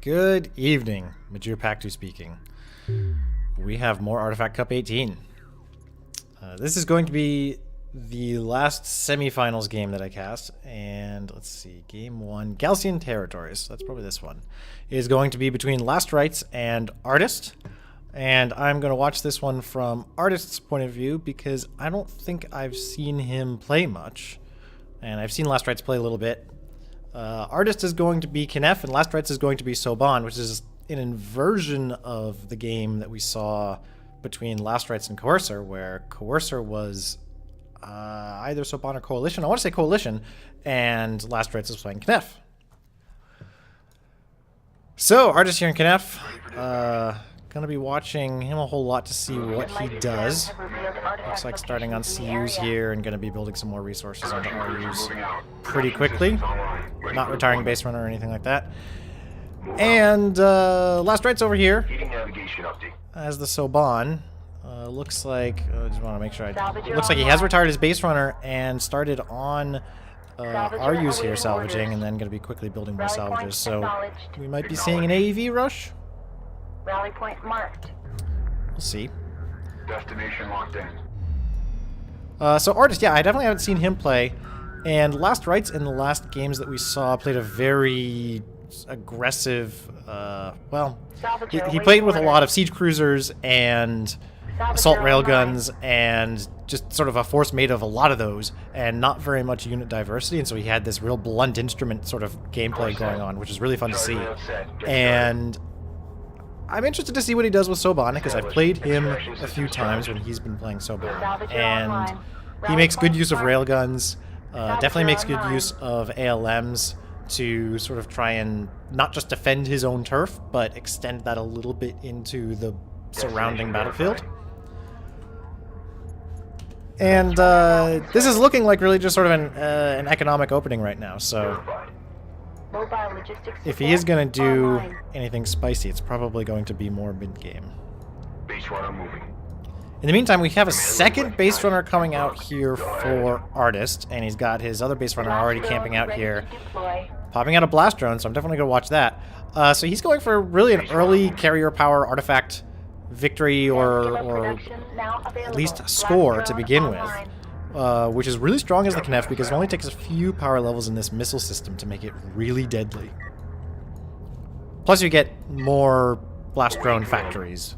Good evening, Majir Paktu speaking. We have more Artifact Cup 18. This is going to be the last semifinals game that I cast, and let's see, game 1, Galcian Territories, that's probably this one, is going to be between Last Rites and Artist, and I'm going to watch this one from Artist's point of view because I don't think I've seen him play much, and I've seen Last Rites play a little bit. Artist is going to be Knef, and Last Rites is going to be Soban, which is an inversion of the game that we saw between Last Rites and Coercer, where Coercer was either Soban or Coalition. I want to say Coalition, and Last Rites is playing Knef. So, Artist here in Knef. Gonna be watching him a whole lot to see what he does. Looks like starting on CUs here and gonna be building some more resources onto RUs pretty quickly. Not retiring base runner or anything like that. And Last Rites over here as the Soban. Looks like I just want to make sure looks like he has retired his base runner and started on RUs here salvaging, and then going to be quickly building more salvages. So we might be seeing an AEV rush. Rally point marked. We'll see. Destination locked in. So Artist, yeah, I definitely haven't seen him play. And Last Rites in the last games that we saw played a very aggressive, well, he played with a lot of siege cruisers and assault railguns and just sort of a force made of a lot of those and not very much unit diversity, and so he had this real blunt instrument sort of gameplay going on, which is really fun to see. And I'm interested to see what he does with Soban, because I've played him a few times when he's been playing Soban, and he makes good use of railguns, definitely makes good use of ALMs to sort of try and not just defend his own turf, but extend that a little bit into the surrounding battlefield. And this is looking like really just sort of an economic opening right now, so if he is going to do anything spicy, it's probably going to be more mid-game. Base runner moving. In the meantime, we have a second base runner coming out here for Artist, and he's got his other base runner already camping out here, popping out a blast drone, so I'm definitely going to watch that. So he's going for really an early carrier power artifact victory, or at least a score to begin with, which is really strong as the Knef, because it only takes a few power levels in this missile system to make it really deadly. Plus you get more blast drone factories.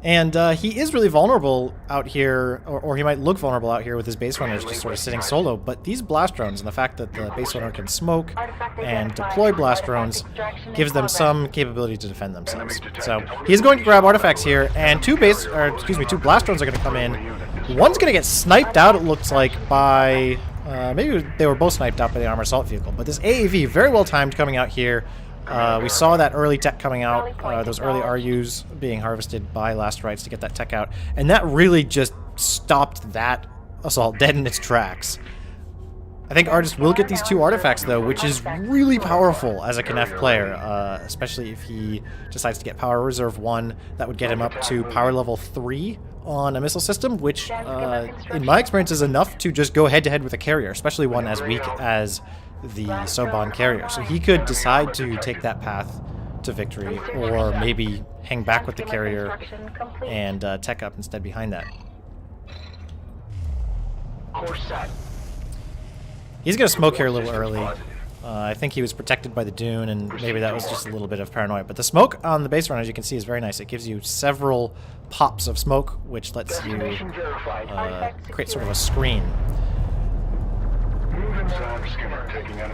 And he is really vulnerable out here, or he might look vulnerable out here with his base runners just sort of sitting solo, but these blast drones and the fact that the base runner can smoke and deploy blast drones gives them some capability to defend themselves. So he's going to grab artifacts here, and two blast drones are going to come in. One's going to get sniped out, it looks like, by maybe they were both sniped out by the armor assault vehicle, but this AAV, very well timed coming out here. We saw that early tech coming out, those early RUs being harvested by Last Rites to get that tech out, and that really just stopped that assault dead in its tracks. I think Artist will get these two artifacts, though, which is really powerful as a Knef player, especially if he decides to get Power Reserve 1. That would get him up to Power Level 3 on a missile system, which, in my experience, is enough to just go head-to-head with a carrier, especially one as weak as the Soban carrier. So he could decide to take that path to victory, or maybe hang back with the carrier and tech up instead behind that. Course set. He's going to smoke here a little early. I think he was protected by the dune, and maybe that was just a little bit of paranoia. But the smoke on the base run, as you can see, is very nice. It gives you several pops of smoke, which lets you create sort of a screen.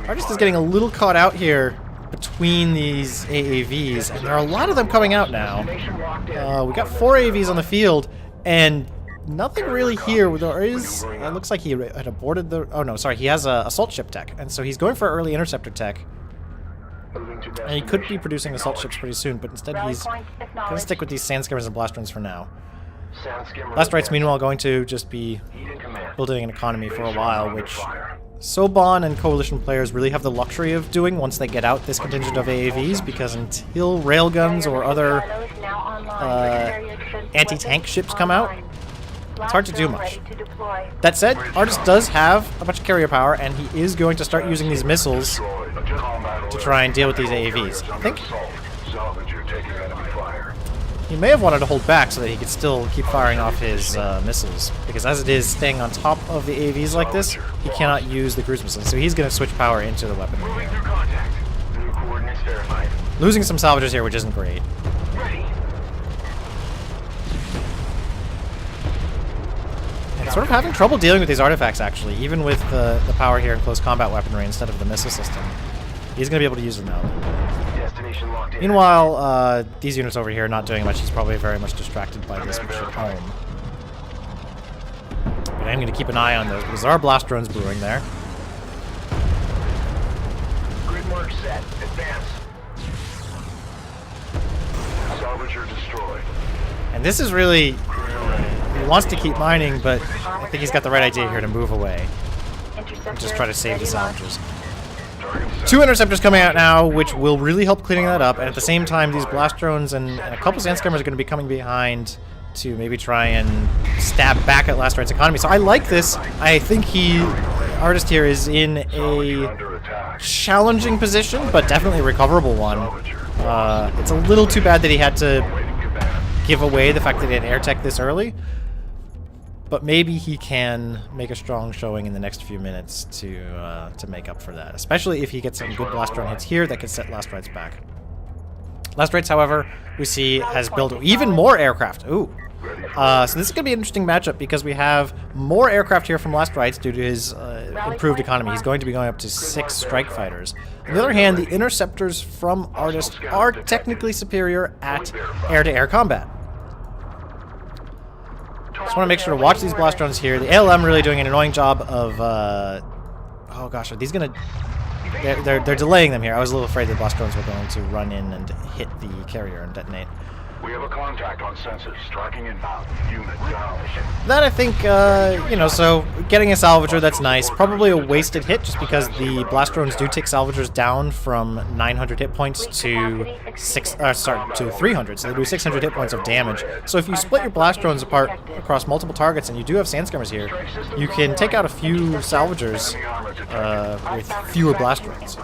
Artist is getting a little caught out here between these AAVs, and there are a lot of them coming out now. We got 4 AAVs on the field, and nothing really here. There is, it looks like he had aborted the, oh no, sorry, he has a assault ship tech, and so he's going for early interceptor tech. And he could be producing assault ships pretty soon, but instead he's going to stick with these sand skimmers and blast drones for now. Last Rites, meanwhile, going to just be building an economy for a while, which Soban and Coalition players really have the luxury of doing once they get out this contingent of AAVs, because until railguns or other anti-tank ships come out, It's hard to do much. Ready to deploy. That said, Artist does have a bunch of carrier power, and he is going to start using these missiles to try and deal with these AAVs. I think Salvager taking enemy fire. he may have wanted to hold back so that he could still keep firing off his missiles, because as it is staying on top of the AAVs like this, he cannot use the cruise missiles, so he's going to switch power into the weapon. Moving through contact. New coordinates verified. Losing some salvagers here, which isn't great. Ready. And sort of having trouble dealing with these artifacts, actually, even with the power here in close combat weaponry instead of the missile system. He's going to be able to use them now. Destination locked in. Meanwhile, these units over here are not doing much. He's probably very much distracted by this mission home. But I'm going to keep an eye on those, because there are blast drones brewing there. Grid mark set. Advance. Salvager destroyed. And this is really... he wants to keep mining, but I think he's got the right idea here to move away. Interceptor Just try to save the ready launch. salvagers. Target set. 2 interceptors coming out now, which will really help cleaning that up, and at the same time, these blast drones and a couple Sandscammers are going to be coming behind to maybe try and stab back at Last Right's economy. So I like this. I think Artist here is in Salvager a under attack. challenging position, but definitely a recoverable one. It's a little too bad that he had to Waiting command. give away the fact that he had air tech this early, but maybe he can make a strong showing in the next few minutes to make up for that, especially if he gets some good blast drone hits here that could set Last Rights back. Last Rights, however, we see has built even more aircraft. Ooh. So this is going to be an interesting matchup because we have more aircraft here from Last Rights due to his improved economy. He's going to be going up to 6 strike fighters. On the other hand, the interceptors from Artist are technically superior at air-to-air combat. Just want to make sure to watch these blast drones here. The ALM really doing an annoying job of... oh gosh, are these going to... They're delaying them here. I was a little afraid the blast drones were going to run in and hit the carrier and detonate. We have a contact on sensors. Tracking inbound. Unit down. That I think, you know, so getting a salvager, that's nice. Probably a wasted hit just because the blast drones do take salvagers down from 900 hit points to 300. So they do 600 hit points of damage. So if you split your blast drones apart across multiple targets and you do have Sandscammers here, you can take out a few salvagers with fewer blast drones.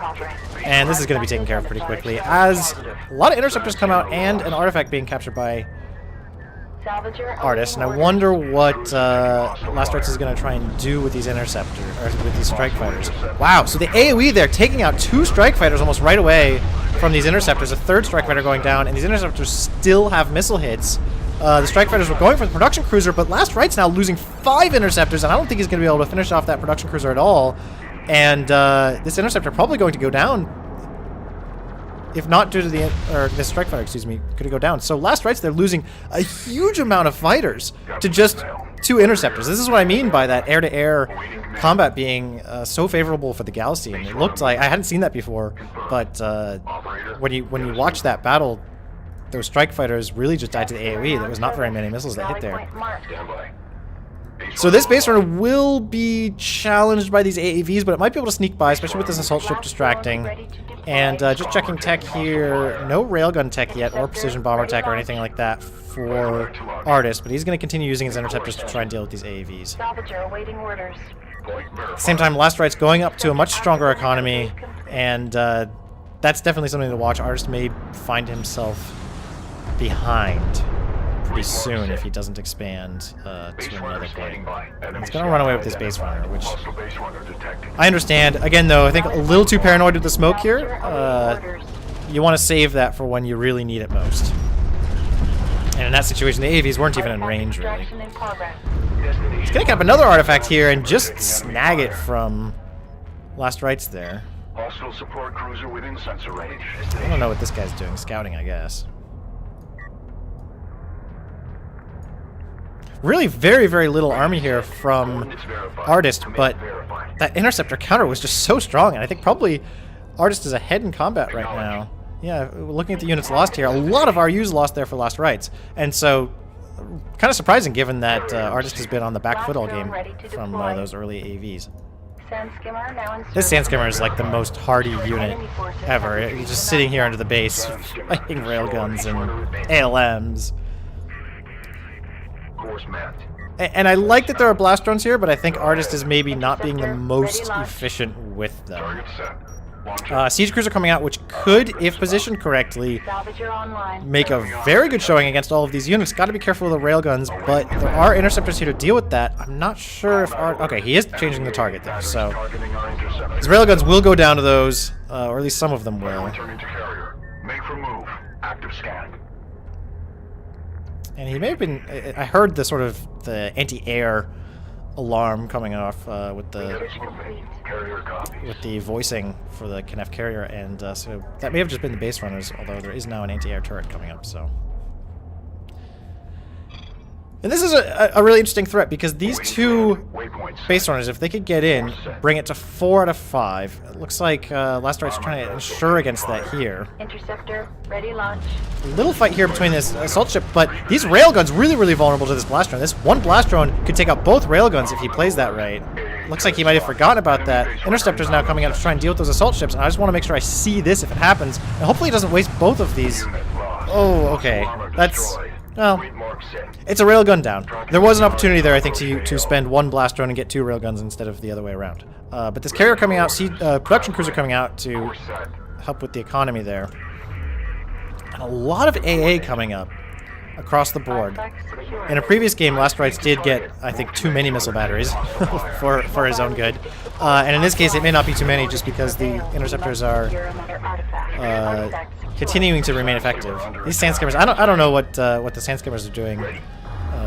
And this is going to be taken care of pretty quickly as a lot of interceptors come out and an artifact being captured by Artist, and I wonder what Last Rights is going to try and do with these interceptors, or with these strike fighters. Wow, so the AoE there taking out 2 strike fighters almost right away from these interceptors, a 3rd strike fighter going down, and these interceptors still have missile hits. The strike fighters were going for the production cruiser, but Last Right's now losing 5 interceptors, and I don't think he's going to be able to finish off that production cruiser at all. And this interceptor probably going to go down. If not due to this strike fighter, excuse me, could it go down? So Last Rights, they're losing a huge amount of fighters to just 2 interceptors. This is what I mean by that air-to-air combat being so favorable for the Galaxy. And it looked like I hadn't seen that before, but when you watch that battle, those strike fighters really just died to the AoE. There was not very many missiles that hit there. Standby. So this base runner will be challenged by these AAVs, but it might be able to sneak by, especially with this assault ship distracting. And just checking tech here, no railgun tech yet, or precision bomber tech or anything like that for Artist, but he's going to continue using his interceptors to try and deal with these AAVs. Salvager awaiting orders. Point verified. At the same time, Last Right's going up to a much stronger economy, and that's definitely something to watch. Artist may find himself behind pretty soon if he doesn't expand to another point. He's going to run away with this base runner, which Hostile base runner detected. I understand. Again, though, I think a little too paranoid with the smoke here. You want to save that for when you really need it most. And in that situation, the AAVs weren't even in range, really. Extraction in progress. He's going to cap another artifact here and just snag it from Last Rights there. Hostile support cruiser within sensor range. I don't know what this guy's doing. Scouting, I guess. Really very, very little army here from Coordinates verified. Artist, Command but verified. that interceptor counter was just so strong, and I think probably Artist is ahead in combat right now. Yeah, looking at the units lost here, a lot of RUs lost there for Last Rights, and so kind of surprising given that Artist has been on the back foot all game from those early AVs. Sandskimmer now in This service. Sandskimmer is like the most hardy unit ever. He's just sitting here under the base, fighting railguns and ALMs. Course mapped. And I like that there are blast drones here, but I think Artist is maybe not being the most efficient with them. Target set. Launch Siege Cruiser coming out, which could, if positioned correctly, Salvager online. make a very good showing against all of these units. Got to be careful with the railguns, but there are interceptors here to deal with that. I'm not sure if okay, he is changing the target there, so targeting our interceptor. his railguns will go down to those, or at least some of them will. Returning to carrier. Make for move. Active scan. And he may have been. I heard the sort of the anti-air alarm coming off with the Carrier copies. with the voicing for the Knef carrier, and so that may have just been the base runners, although there is now an anti-air turret coming up, so. And this is a really interesting threat, because these two Waypoints. base runners, if they could get in, bring it to 4 out of 5. It looks like Last Right's trying to ensure against that here. Interceptor, ready launch. A little fight here between this assault ship, but these railguns really vulnerable to this blast drone. This one blast drone could take out both railguns if he plays that right. Looks like he might have forgotten about that. Interceptor's now coming out to try and deal with those assault ships, and I just want to make sure I see this if it happens. And hopefully he doesn't waste both of these. Oh, okay. That's... well, it's a railgun down. There was an opportunity there, I think, to spend one blast drone and get 2 railguns instead of the other way around. But this carrier coming out, production cruiser coming out to help with the economy there. And a lot of AA coming up across the board. Artifact secured. In a previous game, Last Rights did get, I think, too many missile batteries for his own good. And in this case, it may not be too many just because the interceptors are Secure another artifact. Artifact secured. continuing to remain effective. These sand skimmers, I don't know what the sand skimmers are doing,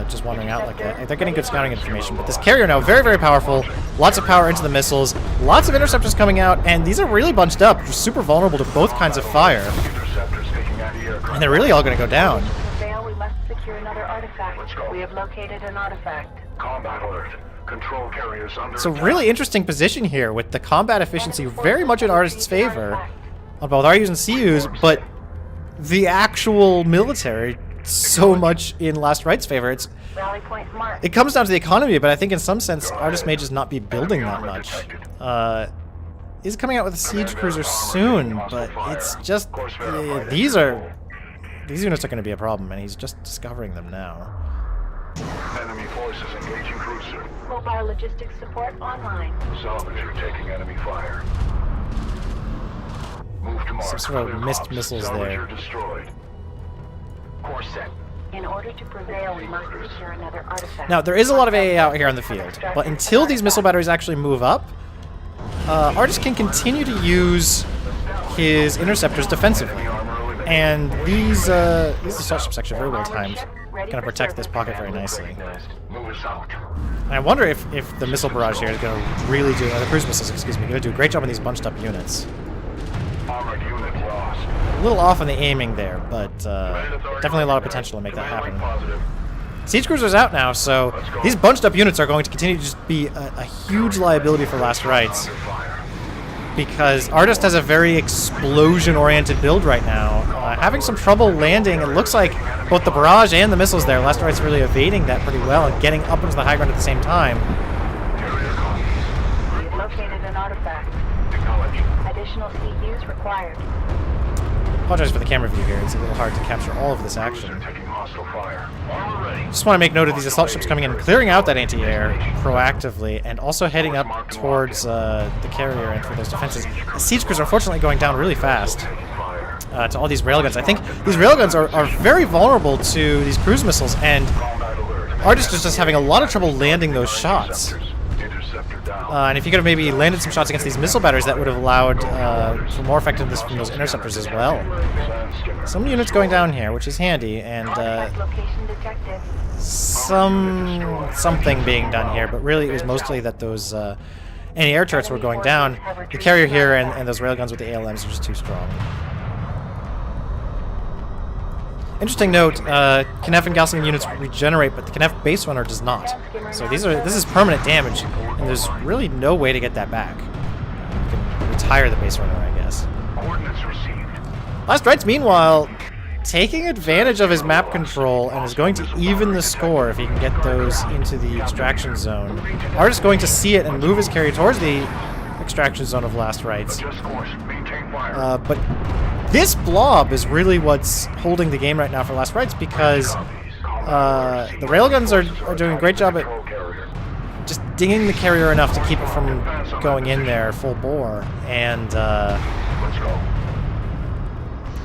just wandering out like that. They're getting good scouting information, but this carrier now very powerful. Lots of power into the missiles, lots of interceptors coming out, and these are really bunched up, super vulnerable to both kinds of fire. Interceptors taking anti-aircraft. And they're really all going to go down. To prevail, we must secure another artifact. Let's go. We have located an artifact. Combat alert. Control carriers under It's a attack. really interesting position here with the combat efficiency very much in Artist's favor on both RUs and CUs, but the actual military so much in Last Right's favor. Rally point marked. It comes down to the economy, but I think in some sense Artist may just not be building that much. He's coming out with a siege cruiser soon, but it's just these units are going to be a problem, and he's just discovering them now. Enemy forces engaging cruiser. Mobile logistics support online. Salvager taking enemy fire. Move to mark. Some sort of Clear missed comms. missiles Salvager there. destroyed. Course set. In order to prevail, we must secure another artifact. Now, there is a lot of AA out here on the field, but until these missile batteries actually move up, Artist can continue to use his interceptors defensively. And these assault ships actually very well timed. Going to protect this pocket very nicely. Move us out. And I wonder if the missile barrage here is going to really do, or the cruise missiles, excuse me, going to do a great job on these bunched up units. Armored unit lost. A little off on the aiming there, but definitely a lot of potential to make that happen. Positive. Siege Cruiser's out now, so these bunched up units are going to continue to just be a huge liability for Last Rights, Fire. because Artist has a very explosion-oriented build right now. Having some trouble landing, it looks like both the barrage and the missiles there, Last Rights really evading that pretty well and getting up into the high ground at the same time. Carrier copies. We've located an artifact. Acknowledge. Additional CUs required. Apologize for the camera view here, it's a little hard to capture all of this Cruiser action. taking hostile fire. Armor ready. Just want to make note of these assault ships coming in and clearing out that anti-air proactively, and also heading up towards the carrier and for those defenses. The siege cruiser unfortunately going down really fast Fire. to all these railguns. I think these railguns are very vulnerable to these cruise missiles, and Combat alert. Artist is just having a lot of trouble landing those shots. Interceptor down. And if you could have maybe landed some shots against these missile batteries, that would have allowed for more effectiveness from those interceptors as well. Sand skimmer. Some units going down here, which is handy, and Artifact location detected. something being done here, but really it was mostly that those anti-air turrets were going down. The carrier here and those railguns with the ALMs are just too strong. Interesting note, Knef and Galsing units regenerate, but the Knef base runner does not. So this is permanent damage, and there's really no way to get that back. You can retire the base runner, I guess. Coordinates received. Last Rights, meanwhile, taking advantage of his map control and is going to even the score if he can get those into the extraction zone. Artist going to see it and move his carrier towards the extraction zone of Last Rights. Adjust course. Maintain fire. But this blob is really what's holding the game right now for Last Rights, because The railguns are doing a great job at just dinging the carrier enough to keep it from going in there full bore, and Let's go.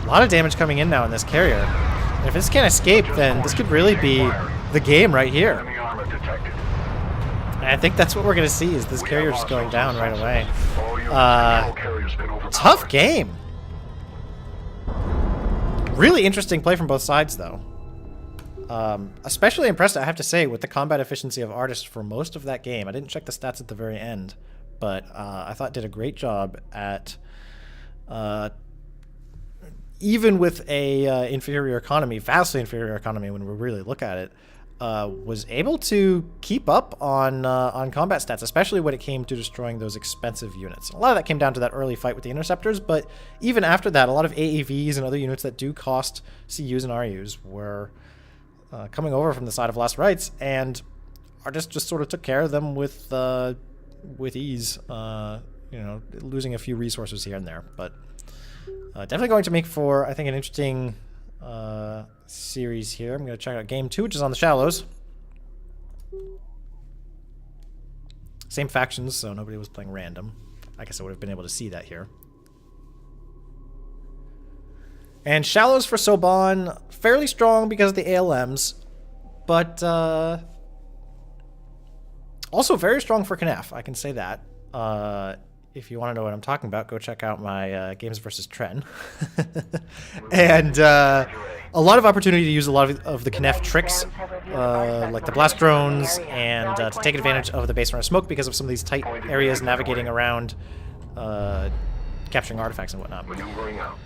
a lot of damage coming in now in this carrier. And if this can't escape, then this could really be the game right here. Enemy armor detected. And I think that's what we're going to see, is this carrier just going down right away. All units, control carrier's been overpowered. Tough game. Really interesting play from both sides, though. Especially impressed, I have to say, with the combat efficiency of Artist for most of that game. I didn't check the stats at the very end, but I thought did a great job at, even with a inferior economy, vastly inferior economy when we really look at it, was able to keep up on combat stats, especially when it came to destroying those expensive units. A lot of that came down to that early fight with the Interceptors, but even after that, a lot of AAVs and other units that do cost CUs and RUs were coming over from the side of Last Rites, and Artist just sort of took care of them with ease, you know, losing a few resources here and there, but definitely going to make for, I think, an interesting series here. I'm going to check out Game 2, which is on the Shallows. Same factions, so nobody was playing random. I guess I would have been able to see that here. And Shallows for Soban, fairly strong because of the ALMs, but also very strong for Knef, I can say that. If you want to know what I'm talking about, go check out my Games vs. Tren. And a lot of opportunity to use a lot of the Knef tricks, like the blast drones, and to take advantage of the base runner smoke because of some of these tight areas navigating around, capturing artifacts and whatnot. Maneuvering out.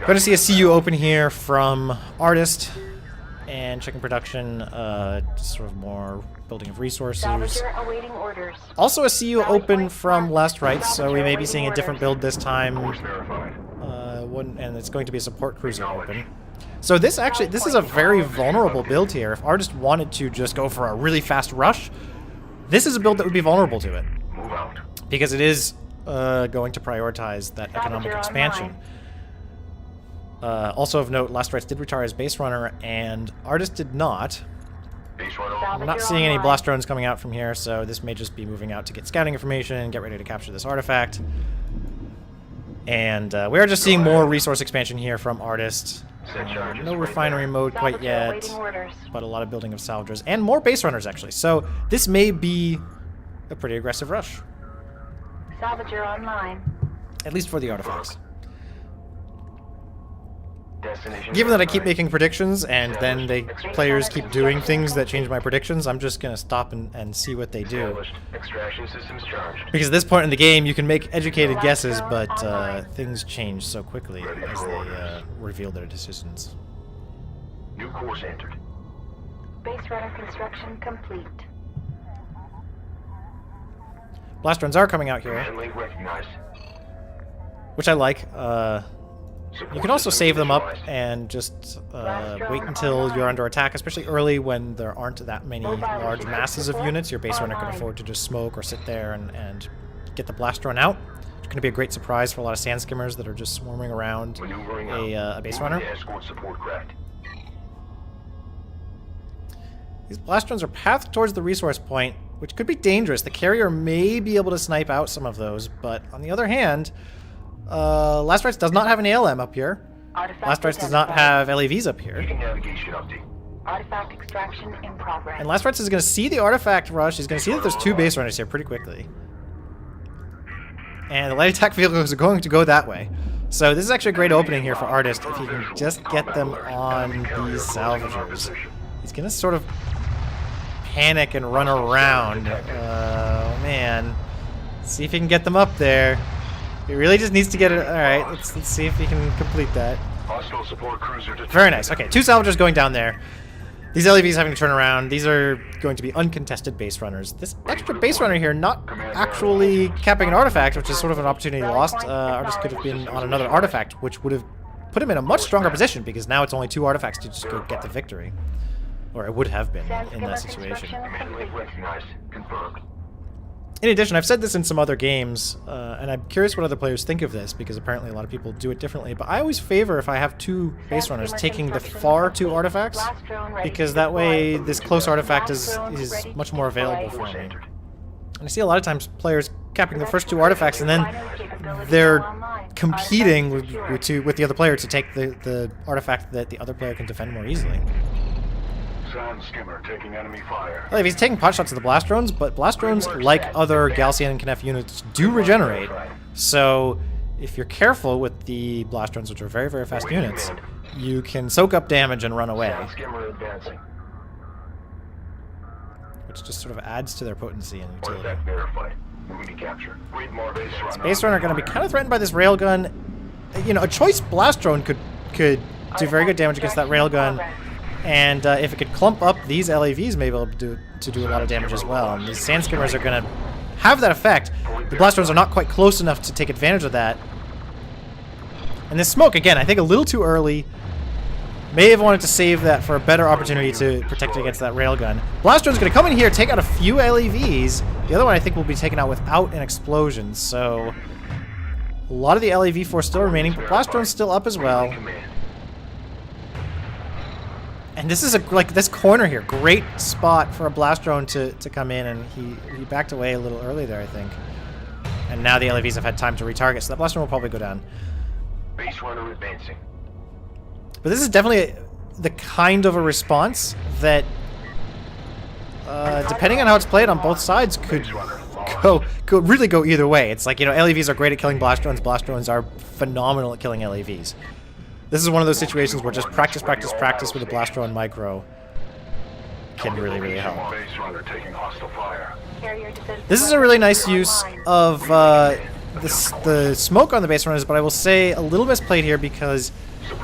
Going to see a CU open here from Artist, and checking production, sort of more building of resources. Salvager awaiting orders. Also a CU open from Last Rites, so we may be seeing a different build this time. Course verified. And it's going to be a support cruiser open. So this is a very vulnerable build here. If Artist wanted to just go for a really fast rush, this is a build that would be vulnerable to it, Move out. because it is going to prioritize that economic Salvager expansion. online. Also of note, Last Rites did retire his base runner, and Artist did not. Base runner. I'm not seeing any blast drones coming out from here, so this may just be moving out to get scouting information and get ready to capture this artifact. And we are just seeing more resource expansion here from Artist. No refinery mode quite Salvager yet, awaiting orders. but a lot of building of salvagers and more base runners actually. So this may be a pretty aggressive rush, Salvager online. at least for the artifacts. Destination Given that I keep verified. making predictions and then players keep doing things that change my predictions, I'm just gonna stop and see what they do. Established. Extraction systems charged. Because at this point in the game, you can make educated guesses, but things change so quickly as they reveal their decisions. New course entered. Base runner construction complete. Blast runs are coming out here, Command link recognized. which I like. Support You can also system save them up visualized. and just wait until you're under attack, especially early when there aren't that many large masses of units. Your base runner can afford to just smoke or sit there and get the blast run out. It's going to be a great surprise for a lot of sand skimmers that are just swarming around Maneuvering a base Moving runner. to escort support craft. These blast runs are pathed towards the resource point, which could be dangerous. The carrier may be able to snipe out some of those, but on the other hand, Last Rites does not have an ALM up here. Artifact Last Rites does not identified. have LAVs up here. Reading navigation update. Artifact extraction in progress. And Last Rites is going to see the artifact rush. He's going to see that there's two base runners here pretty quickly. And the light attack vehicles are going to go that way. So this is actually a great opening here for Artist if he can just get them on these salvagers. He's going to sort of panic and run around. Oh, man. See if he can get them up there. He really just needs to get it. Alright, let's see if he can complete that. Hostile support cruiser detected. Very nice. Okay, two salvagers going down there. These LEVs having to turn around. These are going to be uncontested base runners. This extra base runner here not actually capping an artifact, which is sort of an opportunity lost. Artist could have been on another artifact, which would have put him in a much stronger position because now it's only two artifacts to just go get the victory. Or it would have been in that situation. Command link recognized. Confirmed. In addition, I've said this in some other games, and I'm curious what other players think of this, because apparently a lot of people do it differently, but I always favor, if I have two base runners, taking the far two artifacts, because that way this close artifact is much more available for me. And I see a lot of times players capping the first two artifacts, and then they're competing with the other player to take the artifact that the other player can defend more easily. Sand skimmer taking enemy fire. Well, if he's taking pot shots to the blast drones, but blast drones, like other Galcian and Knef units, do regenerate. So if you're careful with the blast drones, which are very, very fast units, you can soak up damage and run away. Sand skimmer advancing. Which just sort of adds to their potency and What is utility. that verified? Moving to capture. Read more base runner. Base runner are going to be kind of threatened by this railgun. You know, a choice blast drone could do very good damage against that railgun. And if it could clump up these LAVs, may be able to do a lot of damage as well. And these sand skimmers are going to have that effect. The blast drones are not quite close enough to take advantage of that. And this smoke, again, I think a little too early. May have wanted to save that for a better opportunity to protect against that railgun. Blast drone's going to come in here, take out a few LAVs. The other one I think will be taken out without an explosion. So a lot of the LAV force still remaining, but blast drone's still up as well. And this is this corner here, great spot for a blast drone to come in, and he backed away a little early there, I think. And now the LAVs have had time to retarget, so that blast drone will probably go down. Base runner advancing. But this is definitely the kind of a response that, depending on how it's played on both sides, could really go either way. It's like, you know, LAVs are great at killing blast drones. Blast drones are phenomenal at killing LAVs. This is one of those situations where just practice with a blast drone micro can really, really help. Base runner taking hostile fire. This is a really nice use of the smoke on the base runners, but I will say a little misplayed here because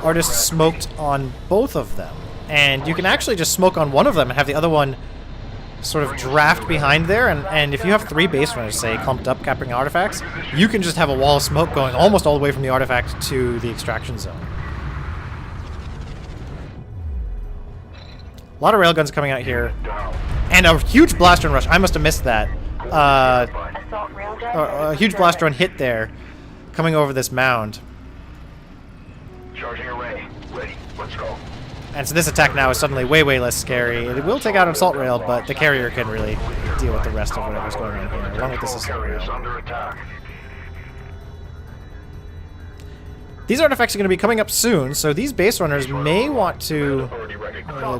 Artist smoked on both of them. And you can actually just smoke on one of them and have the other one sort of draft behind there, and if you have three base runners, say, clumped up capping artifacts, you can just have a wall of smoke going almost all the way from the artifact to the extraction zone. A lot of railguns coming out here, and a huge blast drone rush. I must have missed that. A huge blast drone hit there, coming over this mound. Charging array. Ready. Let's go. And so this attack now is suddenly way, way less scary. It will take out an assault rail, but the carrier can really deal with the rest of whatever's going on here, along with this assault rail. Under attack. These artifacts are going to be coming up soon, so these base runners may want to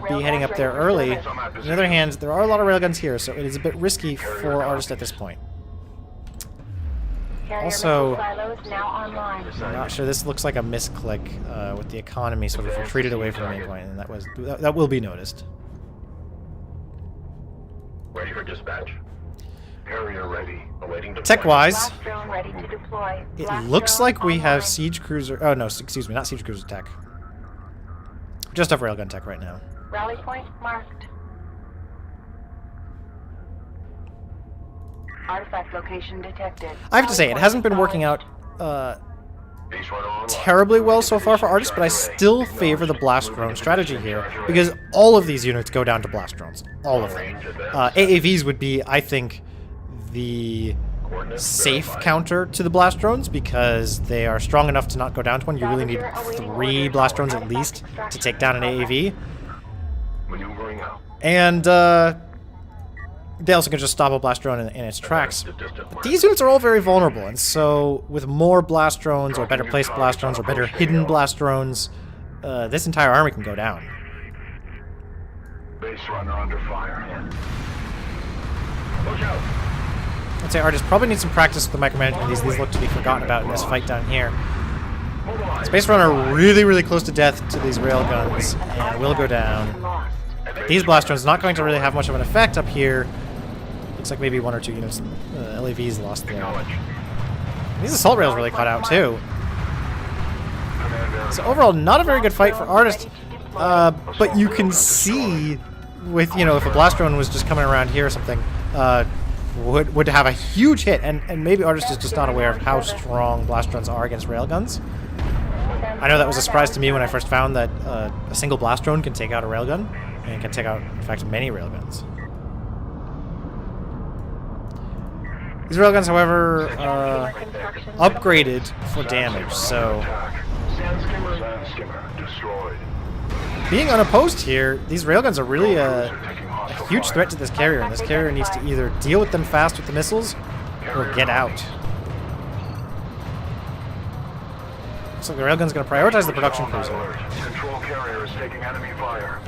be heading up there early. On the other hand, there are a lot of railguns here, so it is a bit risky for Artist at this point. Also, I'm not sure, this looks like a misclick with the economy sort of retreated away from the main point, and that will be noticed. Ready for dispatch. Carrier ready. Awaiting deployment. Tech-wise, it looks like we have siege cruiser. Oh no, excuse me, not siege cruiser tech. Just have railgun tech right now. Rally point marked. Artifact location detected. I have to say, it hasn't been working out terribly well so far for Artist, but I still favor the blast drone strategy here, because all of these units go down to blast drones. All of them. AAVs would be, I think, the safe counter to the blast drones, because they are strong enough to not go down to one. You really need 3 blast drones at least to take down an AAV. Maneuvering out. And they also can just stop a blast drone in its tracks. But these units are all very vulnerable, and so with more blast drones, or better placed blast drones, or better hidden blast drones, this entire army can go down. Base runner under fire. Look out. I'd say Artist probably needs some practice with the micromanagement. These look to be forgotten about in this fight down here. Space Runner really, really close to death to these railguns, and will go down. These blast drones not going to really have much of an effect up here. Looks like maybe 1 or 2 units, LAVs lost there. These assault rails really caught out too. So overall, not a very good fight for Artist, but you can see with, you know, if a blast drone was just coming around here or something, would have a huge hit, and maybe Artist is just not aware of how strong blast drones are against railguns. I know that was a surprise to me when I first found that a single blast drone can take out a railgun, and can take out, in fact, many railguns. These railguns, however, upgraded for damage, so Sand skimmer destroyed. being unopposed here, these railguns are really a huge threat to this carrier, and this carrier needs to either deal with them fast with the missiles or get out. So the railgun's going to prioritize the production cruiser. Control carrier is taking enemy fire.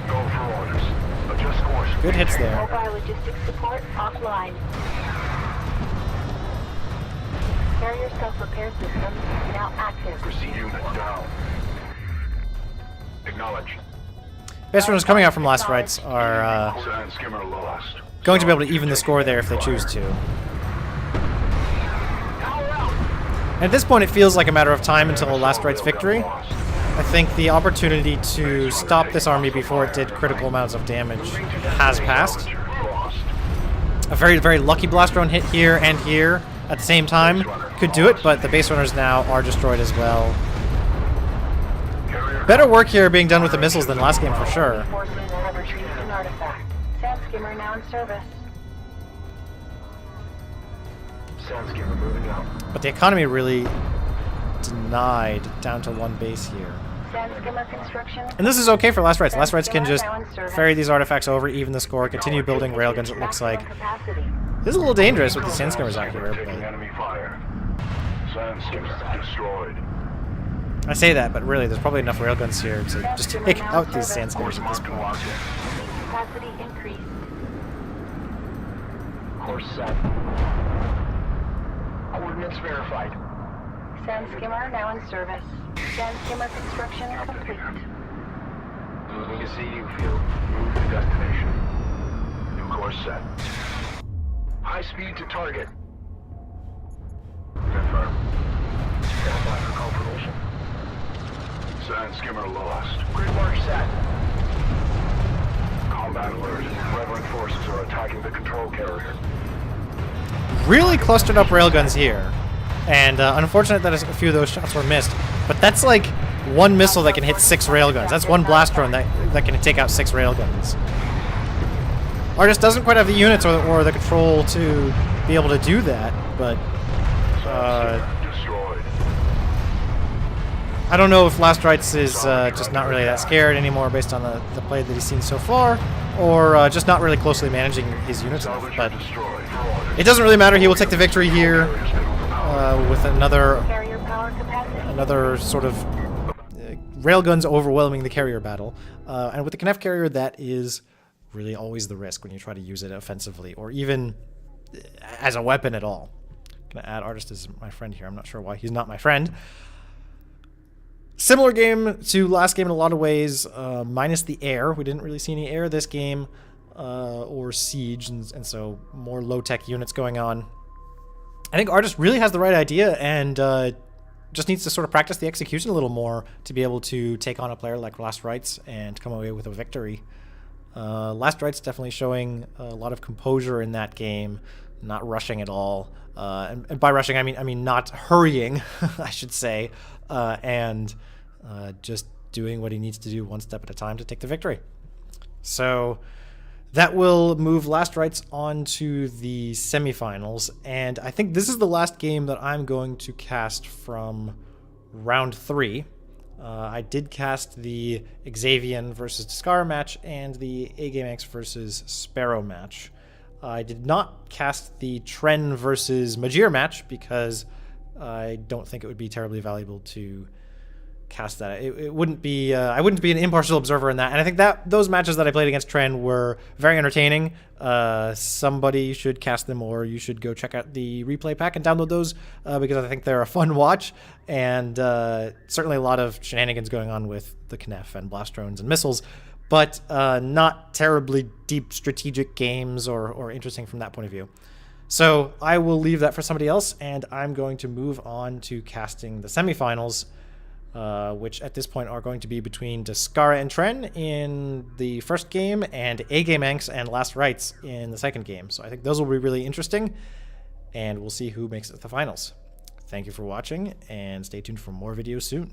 Go for orders. Adjust course. Good hits there. Mobile logistics support offline. Carrier self-repair system now active. Proceed unit down. Acknowledge. Base runners coming out from last rights are Sand skimmer lost. going to be able to even the score there if they choose to. And at this point, it feels like a matter of time until last right's victory. I think the opportunity to stop this army before it did critical amounts of damage has passed. A very, very lucky blast drone hit here and here at the same time could do it, but the base runners now are destroyed as well. Better work here being done with the missiles than last game for sure. Forces have retrieved an artifact. Sand skimmer now in service. Sand skimmer moving out. But the economy really denied down to one base here. Sand skimmer construction. And this is okay for last rights. Last rights can just ferry these artifacts over, even the score, continue building railguns, it looks like. Capacity. This is a little dangerous with the sand skimmers out here, Taking but enemy fire. Sand skimmer destroyed. I say that, but really there's probably enough railguns here to just take out these sand skimmers at this point. Capacity increased. Course set. Coordinates verified. Sand skimmer now in service. Sand skimmer construction complete. Moving to CU field. Move to destination. New course set. High speed to target. Confirm. Stand by for confirmation. Sand skimmer lost. Grid mark set. Combat alert. Reverend forces are attacking the control carrier. Really clustered up railguns here. And unfortunate that a few of those shots were missed. But that's like one missile that can hit 6 railguns. That's one blast drone that can take out 6 railguns. Artist doesn't quite have the units or the control to be able to do that, but Destroyed. I don't know if Last Rights is just not really that scared anymore based on the play that he's seen so far, or just not really closely managing his units enough. But Destroyed. For orders. it doesn't really matter. He will take the victory here with Carrier power capacity. another sort of railguns overwhelming the carrier battle. And with the Kneff carrier, that is really always the risk when you try to use it offensively or even as a weapon at all. I'm going to add Artist as my friend here. I'm not sure why he's not my friend. Similar game to last game in a lot of ways, minus the air. We didn't really see any air this game, or siege, and so more low-tech units going on. I think Artist really has the right idea and just needs to sort of practice the execution a little more to be able to take on a player like Last Rights and come away with a victory. Last Rights definitely showing a lot of composure in that game, not rushing at all. And by rushing, I mean not hurrying, I should say, and just doing what he needs to do one step at a time to take the victory. So that will move Last Rights on to the semifinals, and I think this is the last game that I'm going to cast from round 3. I did cast the Xavian versus Discara match and the A-GameX versus Sparrow match. I did not cast the Tren versus Majir match because I don't think it would be terribly valuable to cast that. It wouldn't be. I wouldn't be an impartial observer in that. And I think that those matches that I played against Tren were very entertaining. Somebody should cast them, or you should go check out the replay pack and download those because I think they're a fun watch. And certainly a lot of shenanigans going on with the Kneff and blast drones and missiles, but not terribly deep strategic games or interesting from that point of view. So I will leave that for somebody else, and I'm going to move on to casting the semifinals, which at this point are going to be between Discara and Tren in the first game and A-GameX and Last Rights in the second game. So I think those will be really interesting, and we'll see who makes it to the finals. Thank you for watching, and stay tuned for more videos soon.